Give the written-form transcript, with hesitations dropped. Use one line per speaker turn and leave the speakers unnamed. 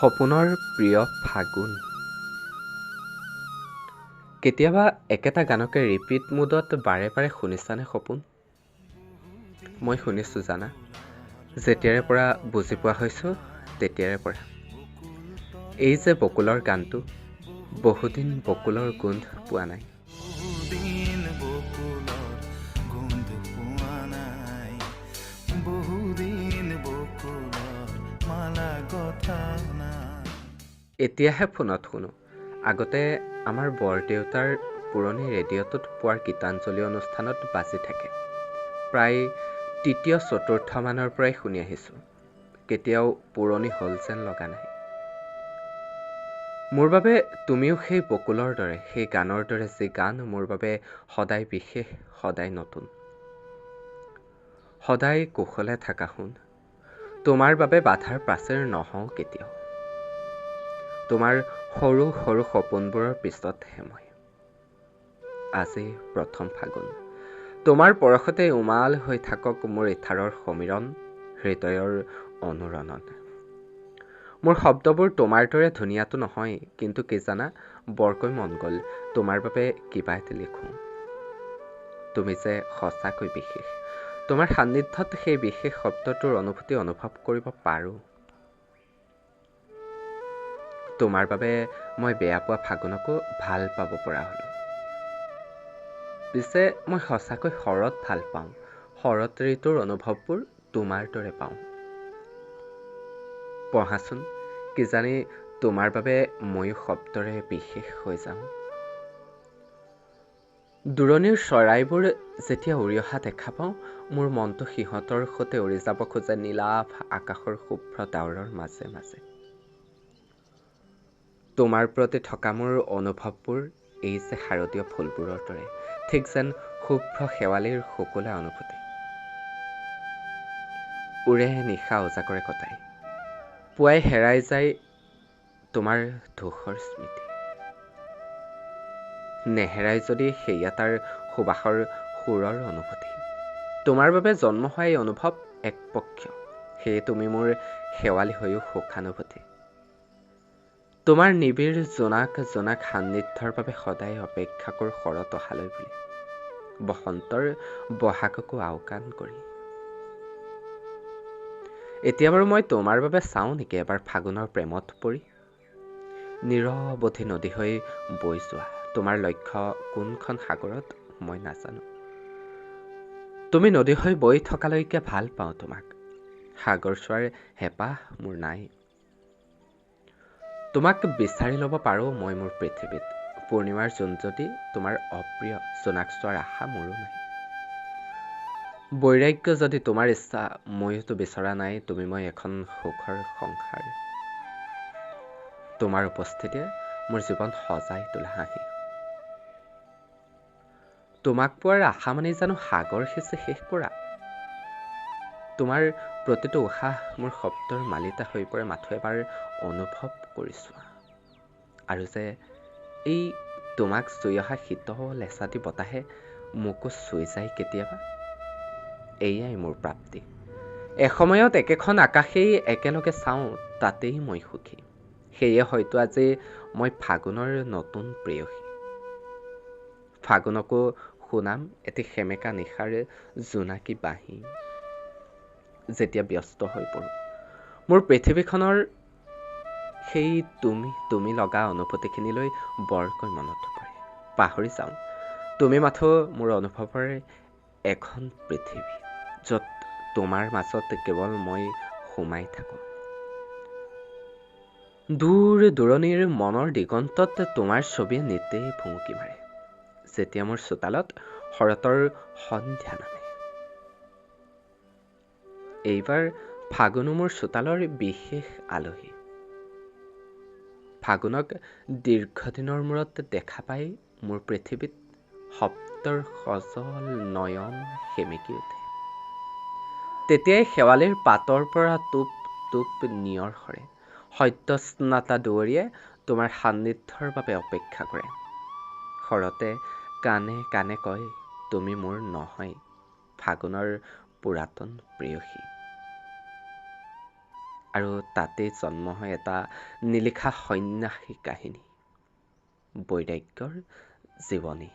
সপোনৰ প্ৰিয় ফাগুন। কেতিয়াবা একেটা গানকে ৰিপিট মুডত বাৰে বাৰে শুনিছানে সপোন? মই শুনিছোঁ জানা, যেতিয়াৰে পৰা বুজি পোৱা হৈছোঁ তেতিয়াৰে পৰা। এই যে বকুলৰ গানটো, বহুদিন বকুলৰ গোন্ধ পোৱা নাই। এতিয়াহে ফোনত শুনো। আগতে আমাৰ বৰদেউতাৰ পুৰণি ৰেডিঅ'টোত পুৱাৰ গীতাঞ্জলি অনুষ্ঠানত বাজি থাকে। প্ৰায় তৃতীয় চতুৰ্থ মানৰ পৰাই শুনি আহিছোঁ। কেতিয়াও পুৰণি হ'ল যেন লগা নাই। মোৰ বাবে তুমিও সেই বকুলৰ দৰে, সেই গানৰ দৰে যি গান মোৰ বাবে সদায় বিশেষ, সদায় নতুন। সদায় কুশলে থাকা শুন, তোমাৰ বাবে বাধাৰ প্ৰাচীৰ নহওঁ কেতিয়াও। তোমাৰ সৰু সৰু সপোনবোৰৰ পিছতহে মই। আজি প্ৰথম ফাগুন, তোমাৰ পৰশতে উমাল হৈ থাকক মোৰ ইথাৰৰ সমীৰণ, হৃদয়ৰ অনুৰণন। মোৰ শব্দবোৰ তোমাৰ দৰে ধুনীয়াটো নহয়, কিন্তু কি জানা, বৰকৈ মন গ'ল তোমাৰ বাবে কিবা এটি লিখোঁ। তুমি যে সঁচাকৈ বিশেষ, তোমাৰ সান্নিধ্যত সেই বিশেষ শব্দটোৰ অনুভূতি অনুভৱ কৰিব পাৰোঁ। তোমাৰ বাবে মই বেয়া পোৱা ফাগুনকো ভাল পাব পৰা হ'লোঁ। পিছে মই সঁচাকৈ শৰৎ ভাল পাওঁ। শৰৎ ঋতুৰ অনুভৱবোৰ তোমাৰ দৰে পাওঁ। পঢ়াচোন, কিজানি তোমাৰ বাবে ময়ো শব্দৰে বিশেষ হৈ যাওঁ। দূৰণিৰ চৰাইবোৰ যেতিয়া উৰি অহা দেখা পাওঁ, মোৰ মনটো সিহঁতৰ সৈতে উৰি যাব খোজে নীলাভ আকাশৰ শুভ্ৰ ডাৱৰৰ মাজে মাজে। তোমাৰ প্ৰতি থকা মোৰ অনুভৱবোৰ এই যে শাৰদীয় ফুলবোৰৰ দৰে, ঠিক যেন শুভ্ৰ শেৱালিৰ শুকুলা অনুভূতি। উৰে নিশা উজাগৰে কটাই, পুৱাই হেৰাই যায় তোমাৰ ধূসৰ স্মৃতি। নেহেৰাই যদি সেয়া তাৰ সুবাসৰ সুৰৰ অনুভূতি। তোমাৰ বাবে জন্ম হোৱা এই অনুভৱ একপক্ষীয়, সেয়ে তুমি মোৰ শেৱালি হৈও সুখানুভূতি। তোমাৰ নিবিড় জোনাক জোনাক সান্নিধ্যৰ বাবে সদায় অপেক্ষা কৰোঁ শৰৎ অহালৈ বুলি, বসন্তৰ বহাগকো আওকাণ কৰি। এতিয়া বাৰু মই তোমাৰ বাবে চাওঁ নেকি এবাৰ ফাগুনৰ প্ৰেমত পৰি? নিৰৱধি নদী হৈ বৈ যোৱা তোমাৰ লক্ষ্য কোনখন সাগৰত মই নাজানো। তুমি নদী হৈ বৈ থকালৈকে ভাল পাওঁ তোমাক, সাগৰ চোৱাৰ হেঁপাহ মোৰ নাই। তোমাক বিচাৰি ল'ব পাৰোঁ মই মোৰ পৃথিৱীত, পূৰ্ণিমাৰ জোন যদি তোমাৰ অপ্ৰিয়, জোনাক চোৱাৰ আশা মোৰো নাই। বৈৰাগ্য যদি তোমাৰ ইচ্ছা, ময়োতো বিচৰা নাই তুমি মই এখন সুখৰ সংসাৰ। তোমাৰ উপস্থিতিয়ে মোৰ জীৱন সজাই তোলা হাঁহি। তোমাক পোৱাৰ আশা মানি জানো সাগৰ সিঁচি শেষ কৰা? তোমাৰ প্ৰতিটো উশাহ মোৰ শব্দৰ মালিতা হৈ পৰে মাথো এবাৰ অনুভৱ কৰিছোৱা। আৰু যে এই তোমাক চুই অহা শীতল এচাটি বতাহে মোকো চুই যায় কেতিয়াবা। এয়াই মোৰ প্ৰাপ্তি। এসময়ত একেখন আকাশেই একেলগে চাওঁ, তাতেই মই সুখী। সেয়ে হয়তো আজি মই ফাগুনৰ নতুন প্ৰেয়সী। ফাগুনকো শুনাম এটি সেমেকা নিশাৰ জোনাকী বাঁহী। যেতিয়া ব্যস্ত হৈ পৰোঁ, মোৰ পৃথিৱীখনৰ সেই তুমি লগা অনুভূতিখিনিলৈ বৰকৈ মনত পৰে। পাহৰি যাওঁ, তুমি মাথো মোৰ অনুভৱৰ এখন পৃথিৱী, য'ত তোমাৰ মাজত কেৱল মই সোমাই থাকোঁ। দূৰ দূৰণিৰ মনৰ দিগন্তত তোমাৰ ছবিয়ে নিতেই ভুমুকি মাৰে, যেতিয়া মোৰ চোতালত শৰতৰ সন্ধ্যা নামে। এইবাৰ ফাগুনো মোৰ চোতালৰ বিশেষ আলহী। ফাগুনক দীৰ্ঘদিনৰ মূৰত দেখা পাই মোৰ পৃথিৱীত শব্দৰ সজল নয়ন সেমেকি উঠে। তেতিয়াই শেৱালিৰ পাতৰ পৰা টোপ টোপ নিয়ৰ সৰে, সদ্যস্নাতা দুৱৰীয়ে তোমাৰ সান্নিধ্যৰ বাবে অপেক্ষা কৰে। শৰতে কাণে কাণে কয় তুমি মোৰ নহয়, ফাগুনৰ পুৰাতন প্ৰেয়সী। আৰু তাতেই জন্ম হয় এটা নিলিখা সন্ন্যাসী কাহিনী, বৈৰাগ্যৰ জীৱনী।